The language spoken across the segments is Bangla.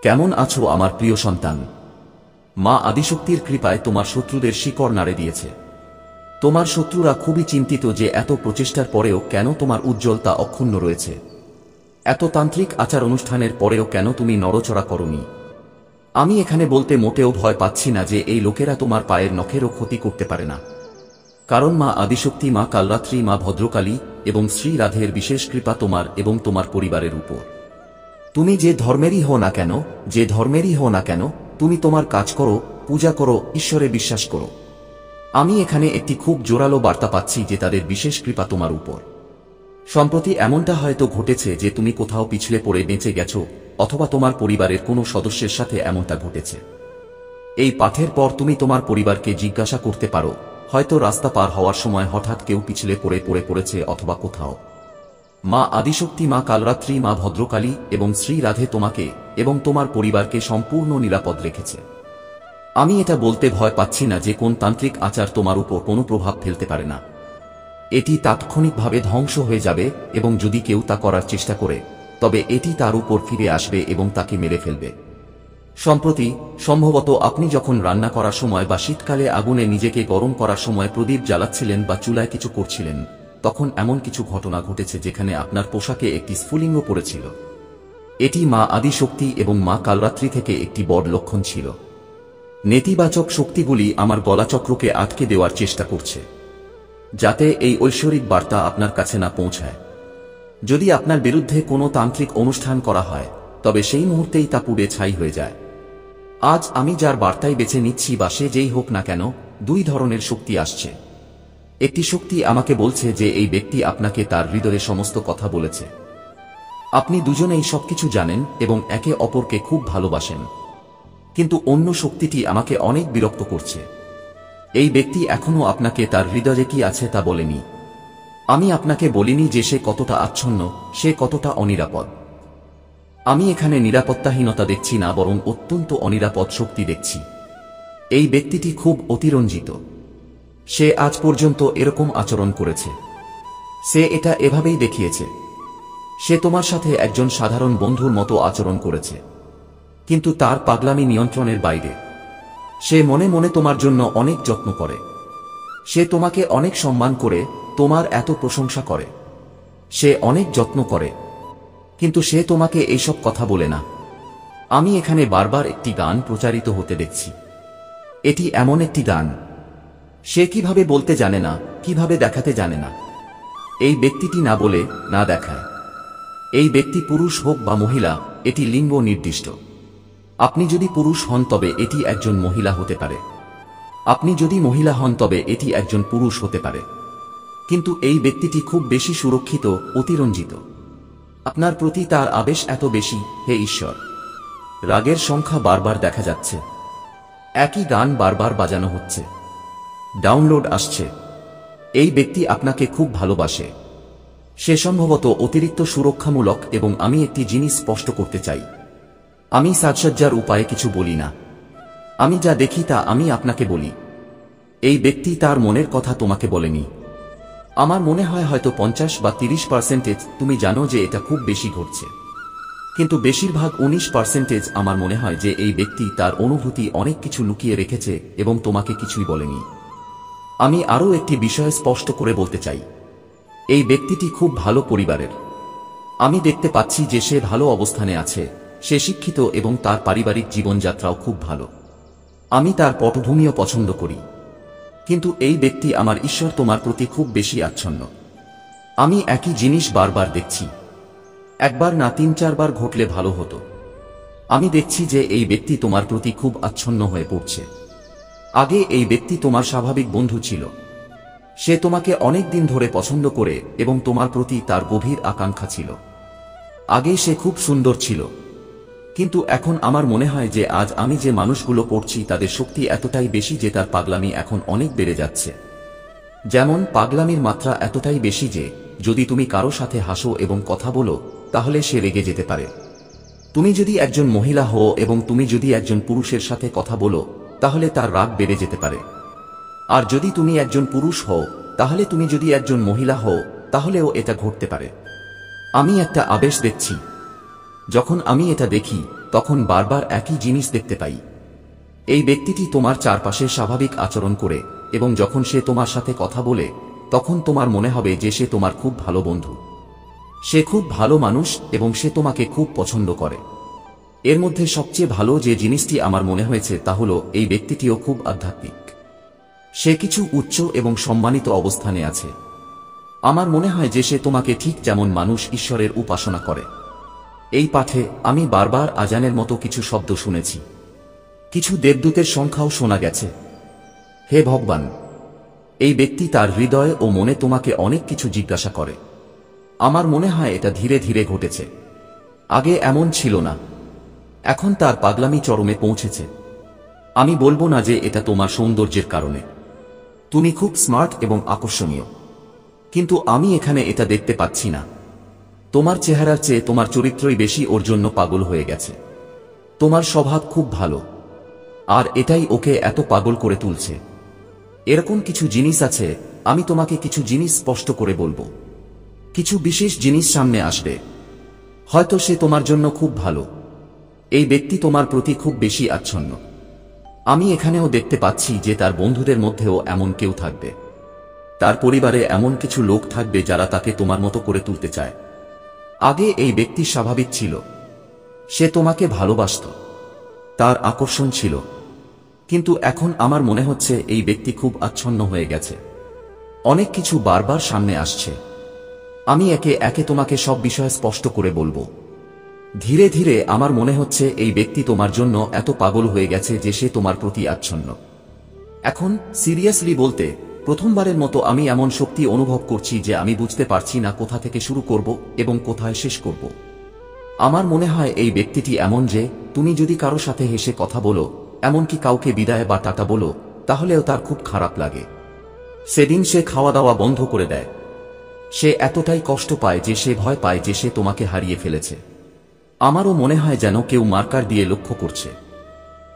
কেমন আছো আমার প্রিয় সন্তান? মা আদিশক্তির কৃপায় তোমার শত্রুদের শিকড় নাড়ে দিয়েছে। তোমার শত্রুরা খুবই চিন্তিত যে এত প্রচেষ্টার পরেও কেন তোমার উজ্জ্বলতা অক্ষুণ্ণ রয়েছে। এত তান্ত্রিক আচার অনুষ্ঠানের পরেও কেন তুমি নড়চড়া করনি। আমি এখানে বলতে মোটেও ভয় পাচ্ছি না যে এই লোকেরা তোমার পায়ের নখেরও ক্ষতি করতে পারে না, কারণ মা আদিশক্তি, মা কালরাত্রি, মা ভদ্রকালী এবং শ্রী রাধের বিশেষ কৃপা তোমার এবং তোমার পরিবারের উপর। তুমি যে ধর্মেরই হও না কেন, তুমি তোমার কাজ করো, পূজা করো, ঈশ্বরে বিশ্বাস করো। আমি এখানে একটি খুব জোরালো বার্তা পাচ্ছি যে তাদের বিশেষ কৃপা তোমার উপর। সম্প্রতি এমনটা হয়তো ঘটেছে যে তুমি কোথাও পিছলে পড়ে বেঁচে গেছো, অথবা তোমার পরিবারের কোনো সদস্যের সাথে এমনটা ঘটেছে। এই পাঠের পর তুমি তোমার পরিবারকে জিজ্ঞাসা করতে পারো, হয়তো রাস্তা পার হওয়ার সময় হঠাৎ কেউ পিছলে পড়েছে অথবা কোথাও। মা আদিশক্তি, মা কালরাত্রি, মা ভদ্রকালী এবং শ্রী রাধে তোমাকে এবং তোমার পরিবারকে সম্পূর্ণ নিরাপদ রেখেছে। আমি এটা বলতে ভয় পাচ্ছি না যে কোন তান্ত্রিক আচার তোমার উপর কোনো প্রভাব ফেলতে পারে না। এটি তাৎক্ষণিকভাবে ধ্বংস হয়ে যাবে এবং যদি কেউ তা করার চেষ্টা করে তবে এটি তার উপর ফিরে আসবে এবং তাকে মেরে ফেলবে। সম্প্রতি সম্ভবত আপনি যখন রান্না করার সময় বা শীতকালে আগুনে নিজেকে গরম করার সময় প্রদীপ জ্বালাচ্ছিলেন বা চুলায় কিছু করছিলেন, তখন এমন কিছু ঘটনা ঘটেছে যেখানে আপনার পোশাকে একটি স্ফুলিঙ্গ পড়েছিল। এটি মা আদিশক্তি এবং মা কালরাত্রি থেকে একটি বড় লক্ষণ ছিল। নেতিবাচক শক্তিগুলি আমার গলাচক্রকে আটকে দেওয়ার চেষ্টা করছে, যাতে এই ঐশ্বরিক বার্তা আপনার কাছে না পৌঁছায়। যদি আপনার বিরুদ্ধে কোনো তান্ত্রিক অনুষ্ঠান করা হয় তবে সেই মুহূর্তেই তা পুড়ে ছাই হয়ে যায়। আজ আমি যার বার্তাই বেছে নিচ্ছি বা সে যেই হোক না কেন, দুই ধরনের শক্তি আসছে। একটি শক্তি আমাকে বলছে যে এই ব্যক্তি আপনাকে তার হৃদয়ে সমস্ত কথা বলেছে। আপনি দুজনেই সবকিছু জানেন এবং একে অপরকে খুব ভালোবাসেন। কিন্তু অন্য শক্তিটি আমাকে অনেক বিরক্ত করছে। এই ব্যক্তি এখনো আপনাকে তার হৃদয়ে কি আছে তা বলেনি। আমি আপনাকে বলিনি যে সে কতটা আচ্ছন্ন, সে কতটা অনিরাপদ। আমি এখানে নিরাপত্তাহীনতা দেখছি না, বরং অত্যন্ত অনিরাপদ শক্তি দেখছি। এই ব্যক্তিটি খুব অতিরঞ্জিত। সে আজ পর্যন্ত এরকম আচরণ করেছে, সে এটা এভাবেই দেখিয়েছে। সে তোমার সাথে একজন সাধারণ বন্ধুর মতো আচরণ করেছে, কিন্তু তার পাগলামি নিয়ন্ত্রণের বাইরে। সে মনে মনে তোমার জন্য অনেক যত্ন করে। সে তোমাকে অনেক সম্মান করে, তোমার এত প্রশংসা করে। সে অনেক যত্ন করে, কিন্তু সে তোমাকে এইসব কথা বলে না। আমি এখানে বারবার একটি গান প্রচারিত হতে দেখছি। এটি এমন একটি গান, সে কিভাবে বলতে জানে না, কিভাবে দেখাতে জানে না। এই ব্যক্তিটি না বলে না দেখায়। এই ব্যক্তি পুরুষ হোক বা মহিলা, এটি লিঙ্গ নির্দিষ্ট। আপনি যদি পুরুষ হন তবে এটি একজন মহিলা হতে পারে, আপনি যদি মহিলা হন তবে এটি একজন পুরুষ হতে পারে। কিন্তু এই ব্যক্তিটি খুব বেশি সুরক্ষিত, অতিরঞ্জিত। আপনার প্রতি তার আবেশ এত বেশি, হে ঈশ্বর। রাগের সংখ্যা বারবার দেখা যাচ্ছে। একই গান বারবার বাজানো হচ্ছে, ডাউনলোড আসছে। এই ব্যক্তি আপনাকে খুব ভালোবাসে। সে সম্ভবত অতিরিক্ত সুরক্ষামূলক এবং আমি একটি জিনিস স্পষ্ট করতে চাই। আমি সাজসজ্জার উপায়ে কিছু বলি না। আমি যা দেখি তা আমি আপনাকে বলি। এই ব্যক্তি তার মনের কথা তোমাকে বলেনি। আমার মনে হয় হয়তো 50 বা 30% তুমি জানো যে এটা খুব বেশি ঘটছে, কিন্তু বেশিরভাগ 19% আমার মনে হয় যে এই ব্যক্তি তার অনুভূতি অনেক কিছু লুকিয়ে রেখেছে এবং তোমাকে কিছুই বলেনি। আমি আরও একটি বিষয় স্পষ্ট করে বলতে চাই। এই ব্যক্তিটি খুব ভালো পরিবারের। আমি দেখতে পাচ্ছি যে সে ভালো অবস্থানে আছে, সে শিক্ষিত এবং তার পারিবারিক জীবনযাত্রাও খুব ভালো। আমি তার পটভূমিও পছন্দ করি। কিন্তু এই ব্যক্তি, আমার ঈশ্বর, তোমার প্রতি খুব বেশি আচ্ছন্ন। আমি একই জিনিস বারবার দেখছি। একবার না, 3-4 বার ঘটলে ভালো হতো। আমি দেখছি যে এই ব্যক্তি তোমার প্রতি খুব আচ্ছন্ন হয়ে পড়ছে। আগে এই ব্যক্তি তোমার স্বাভাবিক বন্ধু ছিল। সে তোমাকে অনেক দিন ধরে পছন্দ করে এবং তোমার প্রতি তার গভীর আকাঙ্ক্ষা ছিল। আগে সে খুব সুন্দর ছিল, কিন্তু এখন আমার মনে হয় যে আজ আমি যে মানুষগুলো পড়ছি তাদের শক্তি এতটাই বেশি যে তার পাগলামি এখন অনেক বেড়ে যাচ্ছে। যেমন পাগলামির মাত্রা এতটাই বেশি যে যদি তুমি কারো সাথে হাসো এবং কথা বলো তাহলে সে রেগে যেতে পারে। তুমি যদি একজন মহিলা হও এবং তুমি যদি একজন পুরুষের সাথে কথা বলো তাহলে তার রাগ বেড়ে যেতে পারে। আর যদি তুমি একজন পুরুষ হও তাহলে তুমি যদি একজন মহিলা হও তাহলেও এটা ঘটতে পারে। আমি একটা আবেশ দেখছি। যখন আমি এটা দেখি তখন বারবার একই জিনিস দেখতে পাই। এই ব্যক্তিটি তোমার চারপাশে স্বাভাবিক আচরণ করে এবং যখন সে তোমার সাথে কথা বলে তখন তোমার মনে হবে যে সে তোমার খুব ভালো বন্ধু। সে খুব ভালো মানুষ এবং সে তোমাকে খুব পছন্দ করে। এর মধ্যে সবচেয়ে ভালো যে জিনিসটি আমার মনে হয়েছে তা হল এই ব্যক্তিটিও খুব আধ্যাত্মিক। সে কিছু উচ্চ এবং সম্মানিত অবস্থানে আছে। আমার মনে হয় যে সে তোমাকে ঠিক যেমন মানুষ ঈশ্বরের উপাসনা করে। এই পাঠে আমি বারবার আজানের মতো কিছু শব্দ শুনেছি। কিছু দেবদূতের সংখ্যাও শোনা গেছে। হে ভগবান, এই ব্যক্তি তার হৃদয় ও মনে তোমাকে অনেক কিছু জিজ্ঞাসা করে। আমার মনে হয় এটা ধীরে ধীরে ঘটেছে। আগে এমন ছিল না। এখন তার পাগলামি চরমে পৌঁছেছে। আমি বলবো না যে এটা তোমার সৌন্দর্যের কারণে। তুমি খুব স্মার্ট এবং আকর্ষণীয়, কিন্তু আমি এখানে এটা দেখতে পাচ্ছি না। তোমার চেহারার চেয়ে তোমার চরিত্রই বেশি ওর জন্য পাগল হয়ে গেছে। তোমার স্বভাব খুব ভালো, আর এটাই ওকে এত পাগল করে তুলছে। এরকম কিছু জিনিস আছে। আমি তোমাকে কিছু জিনিস স্পষ্ট করে বলবো। কিছু বিশেষ জিনিস সামনে আসবে। হয়তো সে তোমার জন্য খুব ভালো। এই ব্যক্তি তোমার প্রতি খুব বেশি আচ্ছন্ন। আমি এখানেও দেখতে পাচ্ছি যে তার বন্ধুদের মধ্যেও এমন কেউ থাকবে। তার পরিবারে এমন কিছু লোক থাকবে যারা তাকে তোমার মতো করে তুলতে চায়। আগে এই ব্যক্তি স্বাভাবিক ছিল। সে তোমাকে ভালোবাসত, তার আকর্ষণ ছিল, কিন্তু এখন আমার মনে হচ্ছে এই ব্যক্তি খুব আচ্ছন্ন হয়ে গেছে। অনেক কিছু বারবার সামনে আসছে। আমি একে একে তোমাকে সব বিষয় স্পষ্ট করে বলবো। ধীরে ধীরে আমার মনে হচ্ছে এই ব্যক্তি তোমার জন্য এত পাগল হয়ে গেছে যে সে তোমার প্রতি আচ্ছন্ন। এখন সিরিয়াসলি বলতে, প্রথমবারের মতো আমি এমন শক্তি অনুভব করছি যে আমি বুঝতে পারছি না কোথা থেকে শুরু করব এবং কোথায় শেষ করব। আমার মনে হয় এই ব্যক্তিটি এমন যে তুমি যদি কারো সাথে হেসে কথা বলো, এমনকি কাউকে বিদায় বা টাটা বলো, তাহলেও তার খুব খারাপ লাগে। সেদিন সে খাওয়া দাওয়া বন্ধ করে দেয়। সে এতটাই কষ্ট পায় যে সে ভয় পায় যে সে তোমাকে হারিয়ে ফেলেছে। আমারও মনে হয় যেন কেউ মার্কার দিয়ে লক্ষ্য করছে,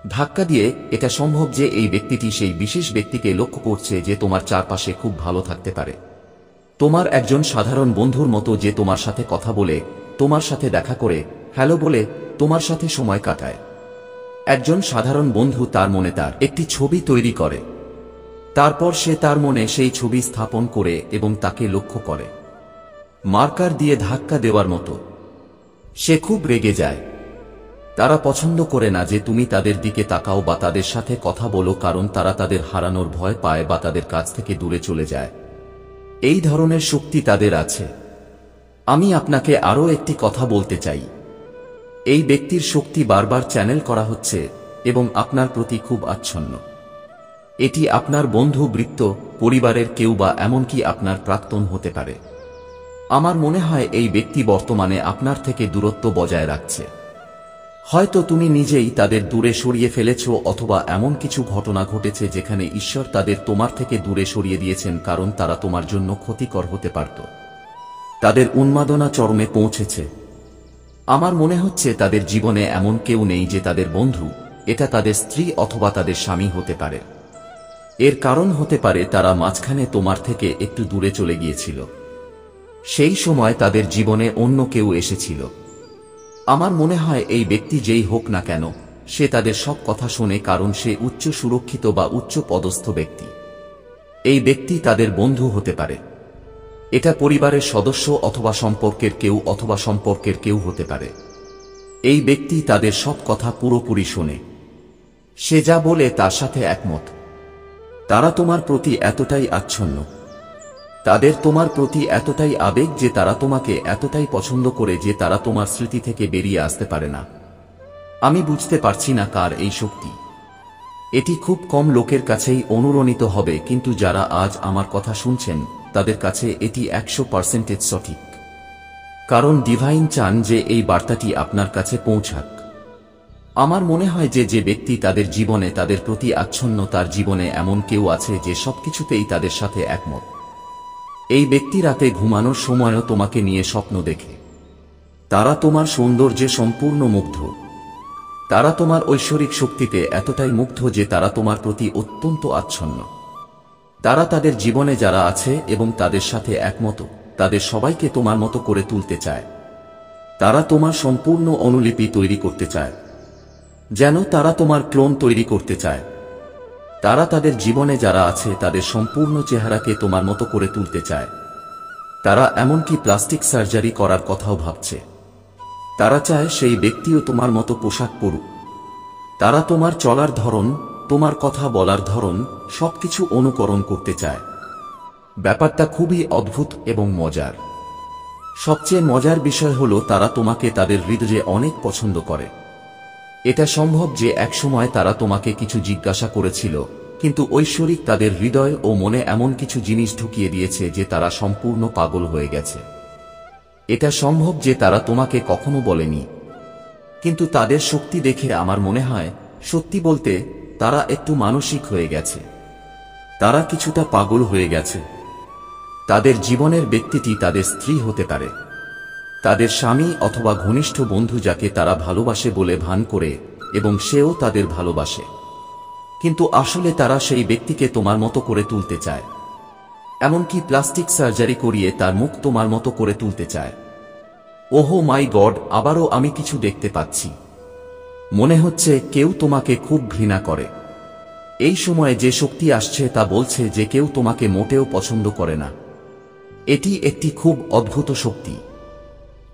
ধাক্কা দিয়ে। এটা সম্ভব যে এই ব্যক্তিটি সেই বিশেষ ব্যক্তিকে লক্ষ্য করছে যে তোমার চারপাশে খুব ভালো থাকতে পারে। তোমার একজন সাধারণ বন্ধুর মতো যে তোমার সাথে কথা বলে, তোমার সাথে দেখা করে, হ্যালো বলে, তোমার সাথে সময় কাটায়। একজন সাধারণ বন্ধু তার মনে তার একটি ছবি তৈরি করে। তারপর সে তার মনে সেই ছবি স্থাপন করে এবং তাকে লক্ষ্য করে, মার্কার দিয়ে ধাক্কা দেওয়ার মতো। সে খুব রেগে যায়। তারা পছন্দ করে না যে তুমি তাদের দিকে তাকাও বা তাদের সাথে কথা বলো, কারণ তারা তাদের হারানোর ভয় পায় বা তাদের কাছ থেকে দূরে চলে যায়। এই ধরনের শক্তি তাদের আছে। আমি আপনাকে আরও একটি কথা বলতে চাই। এই ব্যক্তির শক্তি বারবার চ্যানেল করা হচ্ছে এবং আপনার প্রতি খুব আচ্ছন্ন। এটি আপনার বন্ধু, বৃত্ত, পরিবারের কেউ বা এমনকি আপনার প্রাক্তন হতে পারে। আমার মনে হয় এই ব্যক্তি বর্তমানে আপনার থেকে দূরত্ব বজায় রাখছে। হয়তো তুমি নিজেই তাদের দূরে সরিয়ে ফেলেছ, অথবা এমন কিছু ঘটনা ঘটেছে যেখানে ঈশ্বর তাদের তোমার থেকে দূরে সরিয়ে দিয়েছেন কারণ তারা তোমার জন্য ক্ষতিকর হতে পারত। তাদের উন্মাদনা চরমে পৌঁছেছে। আমার মনে হচ্ছে তাদের জীবনে এমন কেউ নেই যে তাদের বন্ধু। এটা তাদের স্ত্রী অথবা তাদের স্বামী হতে পারে। এর কারণ হতে পারে তারা মাঝখানে তোমার থেকে একটু দূরে চলে গিয়েছিল। সেই সময় তাদের জীবনে অন্য কেউ এসেছিল। আমার মনে হয় এই ব্যক্তি যেই হোক না কেন, সে তাদের সব কথা শোনে কারণ সে উচ্চ সুরক্ষিত বা উচ্চ পদস্থ ব্যক্তি। এই ব্যক্তি তাদের বন্ধু হতে পারে। এটা পরিবারের সদস্য অথবা সম্পর্কের কেউ হতে পারে। এই ব্যক্তি তাদের সব কথা পুরোপুরি শোনে। সে যা বলে তার সাথে একমত। তারা তোমার প্রতি এতটাই আচ্ছন্ন, তাদের তোমার প্রতি এতটাই আবেগ যে তারা তোমাকে এতটাই পছন্দ করে যে তারা তোমার স্মৃতি থেকে বেরিয়ে আসতে পারে না। আমি বুঝতে পারছি না কার এই শক্তি। এটি খুব কম লোকের কাছেই অনুরণিত হবে, কিন্তু যারা আজ আমার কথা শুনছেন তাদের কাছে এটি 100% সঠিক। কারণ ডিভাইন চান যে এই বার্তাটি আপনার কাছে পৌঁছাক। আমার মনে হয় যে ব্যক্তি তাদের জীবনে তাদের প্রতি আচ্ছন্ন, তার জীবনে এমন কেউ আছে যে সবকিছুতেই তাদের সাথে একমত। এই ব্যক্তি রাতে ঘুমানোর সময়ও তোমাকে নিয়ে স্বপ্ন দেখে। তারা তোমার সৌন্দর্যে সম্পূর্ণ মুগ্ধ। তারা তোমার ঐশ্বরিক শক্তিতে এতটাই মুগ্ধ যে তারা তোমার প্রতি অত্যন্ত আচ্ছন্ন। তারা তাদের জীবনে যারা আছে এবং তাদের সাথে একমত, তাদের সবাইকে তোমার মতো করে তুলতে চায়। তারা তোমার সম্পূর্ণ অনুলিপি তৈরি করতে চায়। যেন তারা তোমার ক্লোন তৈরি করতে চায়। তারা তাদের জীবনে যারা আছে তাদের সম্পূর্ণ চেহারাকে তোমার মতো করে তুলতে চায়। তারা এমনকি প্লাস্টিক সার্জারি করার কথাও ভাবছে। তারা চায় সেই ব্যক্তিও তোমার মতো পোশাক পরুক। তারা তোমার চলার ধরন, তোমার কথা বলার ধরন সবকিছু অনুকরণ করতে চায়। ব্যাপারটা খুবই অদ্ভুত এবং মজার। সবচেয়ে মজার বিষয় হলো তারা তোমাকে তাদের হৃদয়ে অনেক পছন্দ করে। এটা সম্ভব যে একসময় তারা তোমাকে কিছু জিজ্ঞাসা করেছিল, কিন্তু ঐশ্বরিক তাদের হৃদয় ও মনে এমন কিছু জিনিস ঢুকিয়ে দিয়েছে যে তারা সম্পূর্ণ পাগল হয়ে গেছে। এটা সম্ভব যে তারা তোমাকে কখনো বলেনি, কিন্তু তাদের শক্তি দেখে আমার মনে হয় সত্যি বলতে তারা একটু মানসিক হয়ে গেছে। তারা কিছুটা পাগল হয়ে গেছে। তাদের জীবনের ব্যক্তিটি তাদের স্ত্রী হতে পারে, তাদের স্বামী অথবা ঘনিষ্ঠ বন্ধু যাকে তারা ভালোবাসে বলে ভান করে, এবং সেও তাদের ভালোবাসে, কিন্তু আসলে তারা সেই ব্যক্তিকে তোমার মতো করে তুলতে চায়। এমনকি প্লাস্টিক সার্জারি করিয়ে তার মুখ তোমার মতো করে তুলতে চায়। ওহো মাই গড, আবারও আমি কিছু দেখতে পাচ্ছি। মনে হচ্ছে কেউ তোমাকে খুব ঘৃণা করে। এই সময়ে যে শক্তি আসছে তা বলছে যে কেউ তোমাকে মোটেও পছন্দ করে না। এটি একটি খুব অদ্ভুত শক্তি,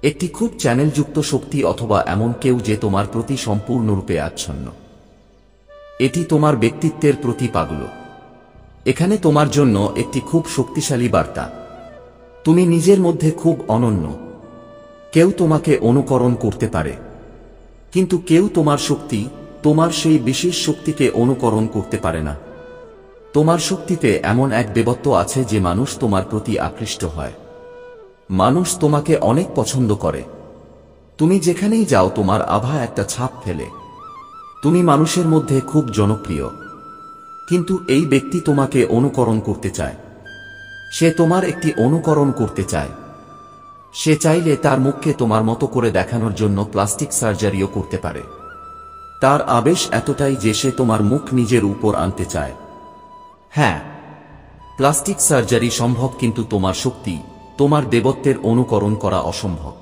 একটি খুব চ্যানেলযুক্ত শক্তি, অথবা এমন কেউ যে তোমার প্রতি সম্পূর্ণরূপে আচ্ছন্ন। এটি তোমার ব্যক্তিত্বের প্রতি পাগল। এখানে তোমার জন্য একটি খুব শক্তিশালী বার্তা। তুমি নিজের মধ্যে খুব অনন্য। কেউ তোমাকে অনুকরণ করতে পারে, কিন্তু কেউ তোমার শক্তি, তোমার সেই বিশেষ শক্তিকে অনুকরণ করতে পারে না। তোমার শক্তিতে এমন এক দেবত্ব আছে যে মানুষ তোমার প্রতি আকৃষ্ট হয়। মানুষ তোমাকে অনেক পছন্দ করে। তুমি যেখানেই যাও তোমার আভা একটা ছাপ ফেলে। তুমি মানুষের মধ্যে খুব জনপ্রিয়, কিন্তু এই ব্যক্তি তোমাকে অনুকরণ করতে চায়। সে তোমার একটি অনুকরণ করতে চায়। সে চাইলে তার মুখকে তোমার মতো করে দেখানোর জন্য প্লাস্টিক সার্জারিও করতে পারে। তার আবেশ এতটাই যে সে তোমার মুখ নিজের উপর আনতে চায়। হ্যাঁ, প্লাস্টিক সার্জারি সম্ভব, কিন্তু তোমার শক্তি, তোমার দেবত্বের অনুকরণ করা অসম্ভব।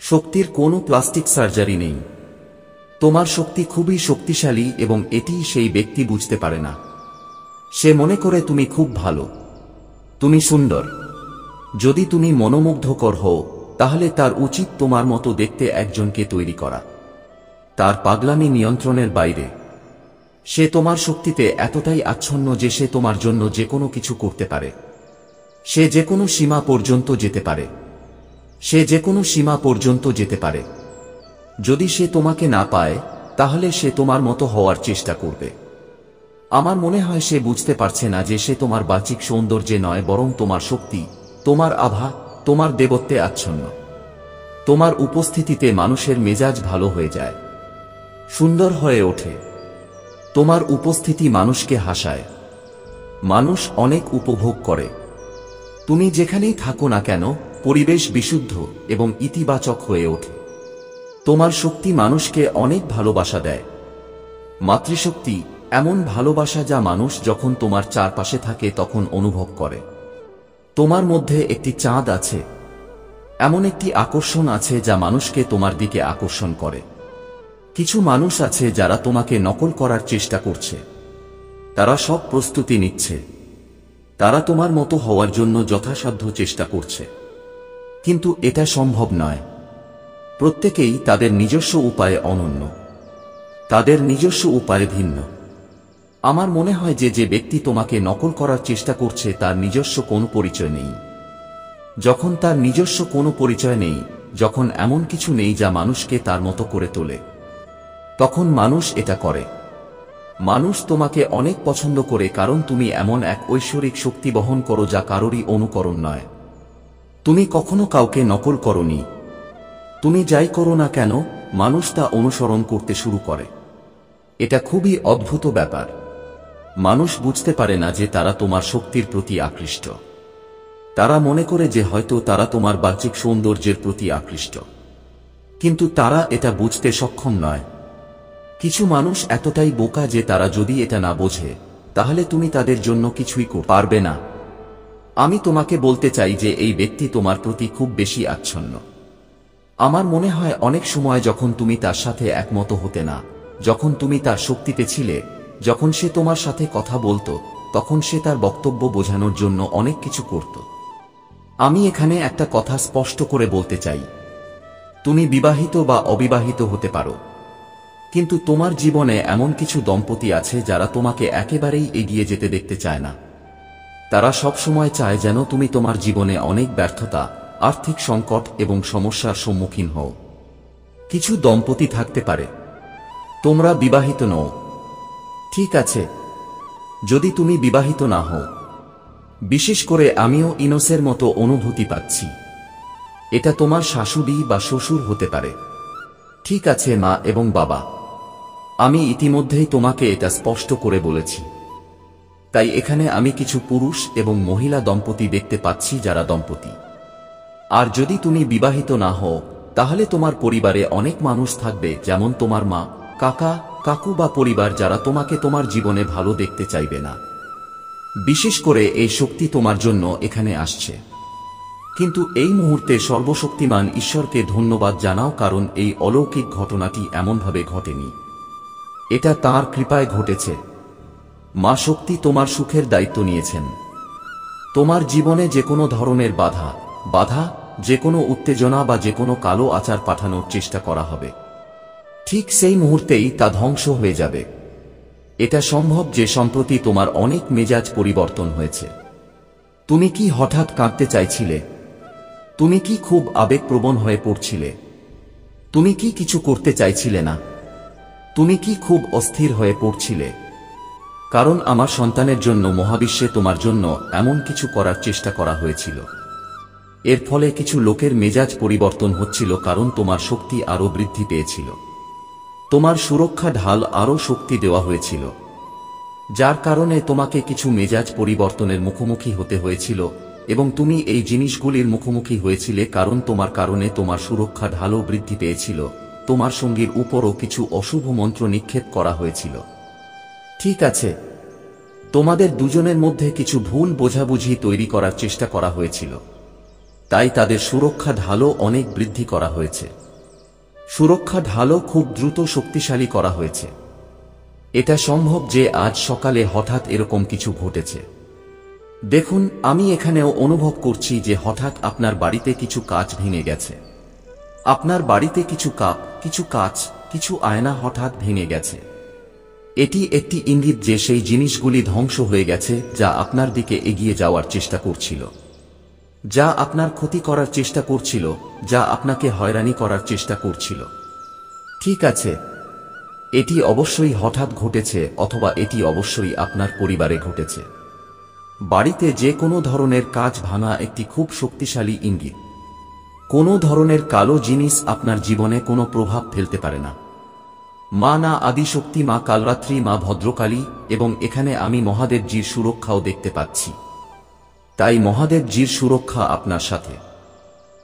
শক্তির কোনো প্লাস্টিক সার্জারি নেই। তোমার শক্তি খুবই শক্তিশালী এবং এটি সেই ব্যক্তি বুঝতে পারে না। সে মনে করে তুমি খুব ভালো, তুমি সুন্দর। যদি তুমি মনোমুগ্ধকর হও, তাহলে তার উচিত তোমার মতো দেখতে একজনকে তৈরি করা। তার পাগলামি নিয়ন্ত্রণের বাইরে। সে তোমার শক্তিতে এতটাই আচ্ছন্ন যে সে তোমার জন্য যে কোনো কিছু করতে পারে। সে যে কোনো সীমা পর্যন্ত যেতে পারে। সে যে কোনো সীমা পর্যন্ত যেতে পারে। যদি সে তোমাকে না পায়, তাহলে সে তোমার মতো হওয়ার চেষ্টা করবে। আমার মনে হয় সে বুঝতে পারছে না যে সে তোমার বাহ্যিক সৌন্দর্যে নয়, বরং তোমার শক্তি, তোমার আভা, তোমার দেবত্বে আচ্ছন্ন। তোমার উপস্থিতিতে মানুষের মেজাজ ভালো হয়ে যায়, সুন্দর হয়ে ওঠে। তোমার উপস্থিতি মানুষকে হাসায়। মানুষ অনেক উপভোগ করে। তুমি যেখানেই থাকো না কেন, পরিবেশ বিশুদ্ধ এবং ইতিবাচক হয়ে ওঠে। তোমার শক্তি মানুষকে অনেক ভালোবাসা দেয়। মাতৃশক্তি এমন ভালোবাসা যা মানুষ যখন তোমার চারপাশে থাকে তখন অনুভব করে। তোমার মধ্যে একটি চাঁদ আছে, এমন একটি আকর্ষণ আছে যা মানুষকে তোমার দিকে আকর্ষণ করে। কিছু মানুষ আছে যারা তোমাকে নকল করার চেষ্টা করছে। তারা সব প্রস্তুতি নিচ্ছে। তারা তোমার মতো হওয়ার জন্য যথাসাধ্য চেষ্টা করছে, কিন্তু এটা সম্ভব নয়। প্রত্যেকেই তাদের নিজস্ব উপায়ে অনন্য, তাদের নিজস্ব উপায়ে ভিন্ন। আমার মনে হয় যে যে ব্যক্তি তোমাকে নকল করার চেষ্টা করছে তার নিজস্ব কোনো পরিচয় নেই। যখন তার নিজস্ব কোনো পরিচয় নেই, যখন এমন কিছু নেই যা মানুষকে তার মতো করে তোলে, তখন মানুষ এটা করে। মানুষ তোমাকে অনেক পছন্দ করে কারণ তুমি এমন এক ঐশ্বরিক শক্তি বহন করো যা কারোরই অনুকরণ নয়। তুমি কখনো কাউকে নকল করোনি। তুমি যাই করো না কেন, মানুষ তা অনুসরণ করতে শুরু করে। এটা খুবই অদ্ভুত ব্যাপার। মানুষ বুঝতে পারে না যে তারা তোমার শক্তির প্রতি আকৃষ্ট। তারা মনে করে যে হয়তো তারা তোমার বাহ্যিক সৌন্দর্যের প্রতি আকৃষ্ট, কিন্তু তারা এটা বুঝতে সক্ষম নয়। কিছু মানুষ এতটাই বোকা যে তারা যদি এটা না বোঝে, তাহলে তুমি তাদের জন্য কিছুই করতে পারবে না। আমি তোমাকে বলতে চাই যে এই ব্যক্তি তোমার প্রতি খুব বেশি আচ্ছন্ন। আমার মনে হয় অনেক সময় যখন তুমি তার সাথে একমত হতে না, যখন তুমি তার শক্তিতে ছিলে, যখন সে তোমার সাথে কথা বলতো, তখন সে তার বক্তব্য বোঝানোর জন্য অনেক কিছু করত। আমি এখানে একটা কথা স্পষ্ট করে বলতে চাই, তুমি বিবাহিত বা অবিবাহিত হতে পারো, কিন্তু তোমার জীবনে এমন কিছু দম্পতি আছে যারা তোমাকে একেবারেই এগিয়ে যেতে দেখতে চায় না। তারা সবসময় চায় যেন তুমি তোমার জীবনে অনেক ব্যর্থতা, আর্থিক সংকট এবং সমস্যার সম্মুখীন হও। কিছু দম্পতি থাকতে পারে তোমরা বিবাহিত নও, ঠিক আছে? যদি তুমি বিবাহিত না হও, বিশেষ করে আমিও ইনোসের মতো অনুভূতি পাচ্ছি। এটা তোমার শাশুড়ি বা শ্বশুর হতে পারে, ঠিক আছে মা এবং বাবা। আমি ইতিমধ্যেই তোমাকে এটা স্পষ্ট করে বলেছি। তাই এখানে আমি কিছু পুরুষ এবং মহিলা দম্পতি দেখতে পাচ্ছি যারা দম্পতি। আর যদি তুমি বিবাহিত না হও, তাহলে তোমার পরিবারে অনেক মানুষ থাকবে, যেমন তোমার মা, কাকা, কাকু বা পরিবার, যারা তোমাকে তোমার জীবনে ভালো দেখতে চাইবে না। বিশেষ করে এই শক্তি তোমার জন্য এখানে আসছে। কিন্তু এই মুহূর্তে সর্বশক্তিমান ঈশ্বরকে ধন্যবাদ জানাও, কারণ এই অলৌকিক ঘটনাটি এমনভাবে ঘটেনি, এটা তাঁর কৃপায় ঘটেছে। মা শক্তি তোমার সুখের দায়িত্ব নিয়েছেন। তোমার জীবনে যে কোনো ধরনের বাধা, যে কোনো উত্তেজনা বা যে কোনো কালো আচার পাঠানোর চেষ্টা করা হবে, ঠিক সেই মুহূর্তেই তা ধ্বংস হয়ে যাবে। এটা সম্ভব যে সম্প্রতি তোমার অনেক মেজাজ পরিবর্তন হয়েছে। তুমি কি হঠাৎ কাঁদতে চাইছিলে? তুমি কি খুব আবেগপ্রবণ হয়ে পড়ছিলে? তুমি কি কিছু করতে চাইছিলে না? তুমি কি খুব অস্থির হয়ে পড়ছিলে? কারণ আমার সন্তানের জন্য মহাবিশ্বে তোমার জন্য এমন কিছু করার চেষ্টা করা হয়েছিল। এর ফলে কিছু লোকের মেজাজ পরিবর্তন হচ্ছিল, কারণ তোমার শক্তি আরও বৃদ্ধি পেয়েছিল। তোমার সুরক্ষা ঢাল আরও শক্তি দেওয়া হয়েছিল, যার কারণে তোমাকে কিছু মেজাজ পরিবর্তনের মুখোমুখি হতে হয়েছিল, এবং তুমি এই জিনিসগুলির মুখোমুখি হয়েছিলে কারণ তোমার কারণে তোমার সুরক্ষা ঢালও বৃদ্ধি পেয়েছিল। তোমার সঙ্গীর উপরও কিছু অশুভ মন্ত্র নিক্ষেপ করা হয়েছিল, ঠিক আছে? তোমাদের দুজনের মধ্যে কিছু ভুল বোঝাবুঝি তৈরি করার চেষ্টা করা হয়েছিল, তাই তাদের সুরক্ষা ঢালও অনেক বৃদ্ধি করা হয়েছে। সুরক্ষা ঢালও খুব দ্রুত শক্তিশালী করা হয়েছে। এটা সম্ভব যে আজ সকালে হঠাৎ এরকম কিছু ঘটেছে। দেখুন, আমি এখানেও অনুভব করছি যে হঠাৎ আপনার বাড়িতে কিছু কাঁচ ভেঙে গেছে। আপনার বাড়িতে কিছু কাপ, কিছু কাঁচ, কিছু আয়না হঠাৎ ভেঙে গেছে। এটি একটি ইঙ্গিত যে সেই জিনিসগুলি ধ্বংস হয়ে গেছে যা আপনার দিকে এগিয়ে যাওয়ার চেষ্টা করছিল, যা আপনার ক্ষতি করার চেষ্টা করছিল, যা আপনাকে হয়রানি করার চেষ্টা করছিল। ঠিক আছে, এটি অবশ্যই হঠাৎ ঘটেছে, অথবা এটি অবশ্যই আপনার পরিবারে ঘটেছে। বাড়িতে যে কোনো ধরনের কাঁচ ভাঙা একটি খুব শক্তিশালী ইঙ্গিত। কোনো ধরনের কালো জিনিস আপনার জীবনে কোনো প্রভাব ফেলতে পারে না। মা না আদিশক্তি, মা কালরাত্রি, মা ভদ্রকালী, এবং এখানে আমি মহাদেবজির সুরক্ষাও দেখতে পাচ্ছি। তাই মহাদেবজির সুরক্ষা আপনার সাথে।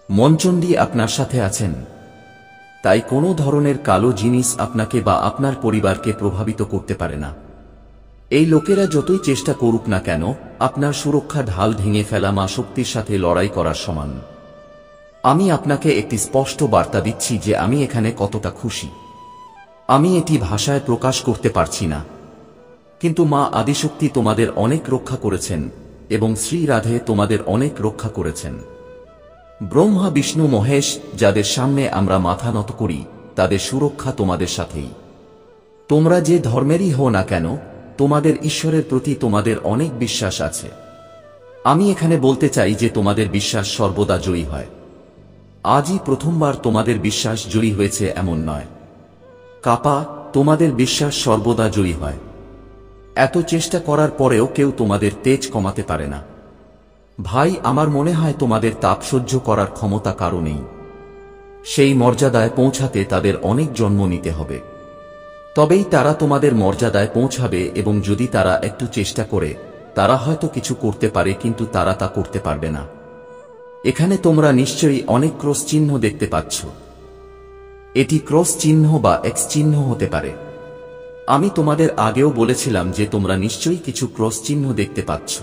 মনচণ্ডী আপনার সাথে আছেন। তাই কোনো ধরনের কালো জিনিস আপনাকে বা আপনার পরিবারকে প্রভাবিত করতে পারে না। এই লোকেরা যতই চেষ্টা করুক না কেন, আপনার সুরক্ষা ঢাল ভেঙে ফেলা মা শক্তির সাথে লড়াই করার সমান। আমি আপনাকে একটি স্পষ্ট বার্তা দিচ্ছি যে আমি এখানে কতটা খুশি। আমি এটি ভাষায় প্রকাশ করতে পারছি না, কিন্তু মা আদিশক্তি তোমাদের অনেক রক্ষা করেছেন, এবং শ্রী রাধে তোমাদের অনেক রক্ষা করেছেন। ব্রহ্মা, বিষ্ণু, মহেশ, যাদের সামনে আমরা মাথা নত করি, তাদের সুরক্ষা তোমাদের সাথেই। তোমরা যে ধর্মেরই হও না কেন, তোমাদের ঈশ্বরের প্রতি তোমাদের অনেক বিশ্বাস আছে। আমি এখানে বলতে চাই যে তোমাদের বিশ্বাস সর্বদা জয়ী হয়। আজই প্রথমবার তোমাদের বিশ্বাস জয়ী হয়েছে এমন নয়। কাপা, তোমাদের বিশ্বাস সর্বদা জয়ী হয়। এত চেষ্টা করার পরেও কেউ তোমাদের তেজ কমাতে পারে না। ভাই, আমার মনে হয় তোমাদের তাপ সহ্য করার ক্ষমতা কারো নেই। সেই মর্যাদায় পৌঁছাতে তাদের অনেক জন্ম নিতে হবে, তবেই তারা তোমাদের মর্যাদায় পৌঁছাবে। এবং যদি তারা একটু চেষ্টা করে, তারা হয়তো কিছু করতে পারে, কিন্তু তারা তা করতে পারবে না। এখানে তোমরা নিশ্চয়ই অনেক ক্রস চিহ্ন দেখতে পাচ্ছ। এটি ক্রস চিহ্ন বা এক্স চিহ্ন হতে পারে। আমি তোমাদের আগেও বলেছিলাম যে তোমরা নিশ্চয়ই কিছু ক্রস চিহ্ন দেখতে পাচ্ছ।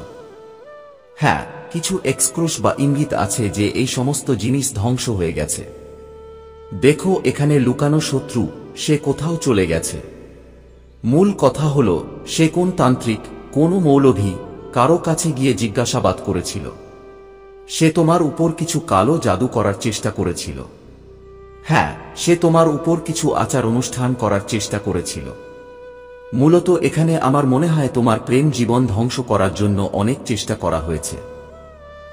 হ্যাঁ, কিছু এক্স ক্রস বা ইঙ্গিত আছে যে এই সমস্ত জিনিস ধ্বংস হয়ে গেছে। দেখো, এখানে লুকানো শত্রু, সে কোথাও চলে গেছে। মূল কথা হল, সে কোন তান্ত্রিক, কোন মৌলভী কারো কাছে গিয়ে জিজ্ঞাসাবাদ করেছিল। সে তোমার উপর কিছু কালো জাদু করার চেষ্টা করেছিল। হ্যাঁ, সে তোমার উপর কিছু আচার অনুষ্ঠান করার চেষ্টা করেছিল। মূলত এখানে আমার মনে হয় তোমার প্রেম জীবন ধ্বংস করার জন্য অনেক চেষ্টা করা হয়েছে।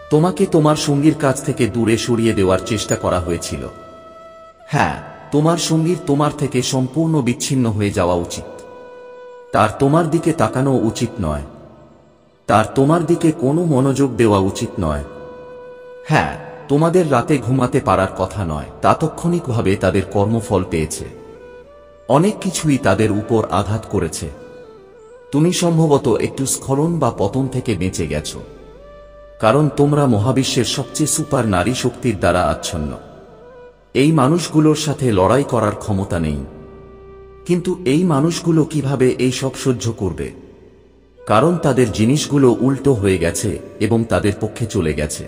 তোমাকে তোমার সঙ্গীর কাছ থেকে দূরে সরিয়ে দেওয়ার চেষ্টা করা হয়েছিল। হ্যাঁ, তোমার সঙ্গীর তোমার থেকে সম্পূর্ণ বিচ্ছিন্ন হয়ে যাওয়া উচিত। তার তোমার দিকে তাকানো উচিত নয়। তার তোমার দিকে কোনো মনোযোগ দেওয়া উচিত নয়। হ্যাঁ, তোমাদের রাতে ঘুমাতে পারার কথা নয়। তাৎক্ষণিকভাবে তাদের কর্মফল পেয়েছে। অনেক কিছুই তাদের উপর আঘাত করেছে। তুমি সম্ভবত একটু স্খলন বা পতন থেকে বেঁচে গেছ, কারণ তোমরা মহাবিশ্বের সবচেয়ে সুপার নারী শক্তির দ্বারা আচ্ছন্ন। এই মানুষগুলোর সাথে লড়াই করার ক্ষমতা নেই। কিন্তু এই মানুষগুলো কিভাবে এই সব সহ্য করবে? কারণ তাদের জিনিসগুলো উল্টো হয়ে গেছে এবং তাদের পক্ষে চলে গেছে।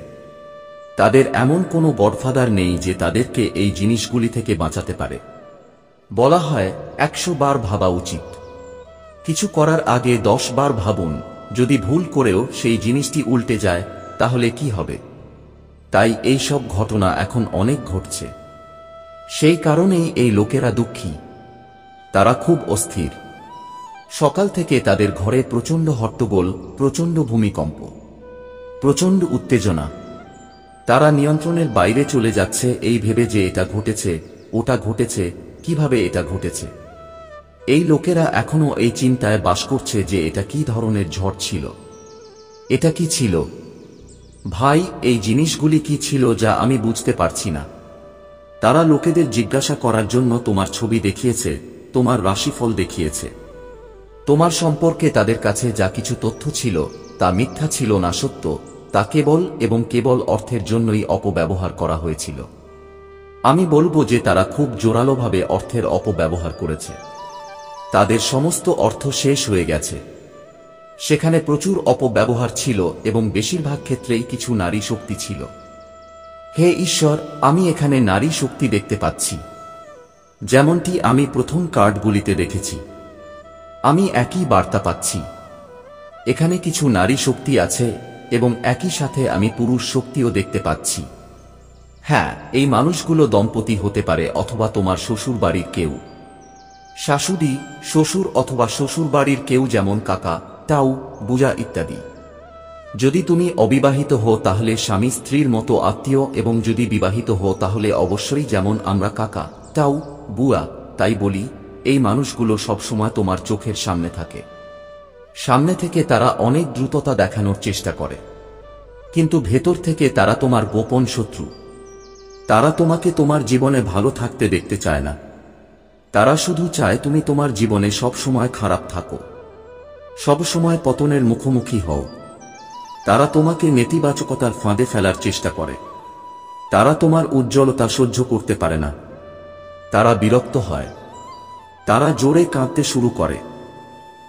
তাদের এমন কোনো গডফাদার নেই যে তাদেরকে এই জিনিসগুলি থেকে বাঁচাতে পারে। বলা হয় 100 বার ভাবা উচিত। কিছু করার আগে 10 বার ভাবুন। যদি ভুল করেও সেই জিনিসটি উল্টে যায় তাহলে কি হবে? তাই এই সব ঘটনা এখন অনেক ঘটছে। সেই কারণেই এই লোকেরা দুঃখী। তারা খুব অস্থির। সকাল থেকে তাদের ঘরে প্রচণ্ড হট্টগোল, প্রচণ্ড ভূমিকম্প, প্রচণ্ড উত্তেজনা। তারা নিয়ন্ত্রণের বাইরে চলে যাচ্ছে এই ভেবে যে এটা ঘটেছে, ওটা ঘটেছে, কিভাবে এটা ঘটেছে। এই লোকেরা এখনো এই চিন্তায় বাস করছে যে এটা কি ধরনের ঝড় ছিল, এটা কি ছিল। ভাই, এই জিনিসগুলি কি ছিল যা আমি বুঝতে পারছি না? তারা লোকেদের জিজ্ঞাসা করার জন্য তোমার ছবি দেখিয়েছে, তোমার রাশিফল দেখিয়েছে। তোমার সম্পর্কে তাদের কাছে যা কিছু তথ্য ছিল তা মিথ্যা ছিল না, সত্য। তা কেবল এবং কেবল অর্থের জন্যই অপব্যবহার করা হয়েছিল। আমি বলবো যে তারা খুব জোরালোভাবে অর্থের অপব্যবহার করেছে। তাদের সমস্ত অর্থ শেষ হয়ে গেছে। সেখানে প্রচুর অপব্যবহার ছিল এবং বেশিরভাগ ক্ষেত্রেই কিছু নারী শক্তি ছিল। হে ঈশ্বর, আমি এখানে নারী শক্তি দেখতে পাচ্ছি, যেমনটি আমি প্রথম কার্ডগুলিতে দেখেছি। আমি একই বার্তা পাচ্ছি। এখানে কিছু নারী শক্তি আছে এবং একই সাথে আমি পুরুষ শক্তিও দেখতে পাচ্ছি। হ্যাঁ, এই মানুষগুলো দম্পতি হতে পারে অথবা তোমার শ্বশুর বাড়ির কেউ, শাশুড়ি, শ্বশুর অথবা শ্বশুর বাড়ির কেউ, যেমন কাকা, তাউ, বুজা ইত্যাদি। যদি তুমি অবিবাহিত হও তাহলে স্বামী স্ত্রীর মতো আত্মীয়, এবং যদি বিবাহিত হও তাহলে অবশ্যই যেমন আমরা কাকা, তাউ, বুয়া। তাই বলি, এই মানুষগুলো সবসময় তোমার চোখের সামনে থাকে। সামনে থেকে তারা অনেক দ্রুততা দেখানোর চেষ্টা করে, কিন্তু ভেতর থেকে তারা তোমার গোপন শত্রু। তারা তোমাকে তোমার জীবনে ভালো থাকতে দেখতে চায় না। তারা শুধু চায় তুমি তোমার জীবনে সবসময় খারাপ থাকো, সবসময় পতনের মুখোমুখি হও। তারা তোমাকে নেতিবাচকতার ফাঁদে ফেলার চেষ্টা করে। তারা তোমার উজ্জ্বলতা সহ্য করতে পারে না। তারা বিরক্ত হয়। তারা জোরে কাঁদতে শুরু করে।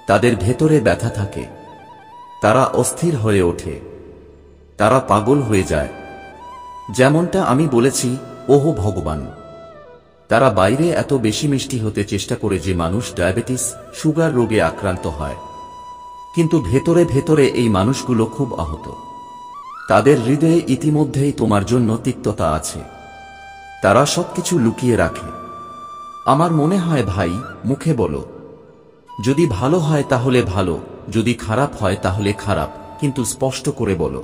তাদের ভেতরে ব্যথা থাকে। তারা অস্থির হয়ে ওঠে। তারা পাগল হয়ে যায়। যেমনটা আমি বলেছি, ওহ ভগবান, তারা বাইরে এত বেশি মিষ্টি হতে চেষ্টা করে যে মানুষ ডায়াবেটিস, সুগার রোগে আক্রান্ত হয়, কিন্তু ভেতরে ভেতরে এই মানুষগুলো খুব আহত। তাদের হৃদয়ে ইতিমধ্যেই তোমার জন্য তিক্ততা আছে। তারা সবকিছু লুকিয়ে রাখে। আমার মনে হয় ভাই, মুখে বলো। যদি ভালো হয় তাহলে ভালো, যদি খারাপ হয় তাহলে খারাপ, কিন্তু স্পষ্ট করে বলো।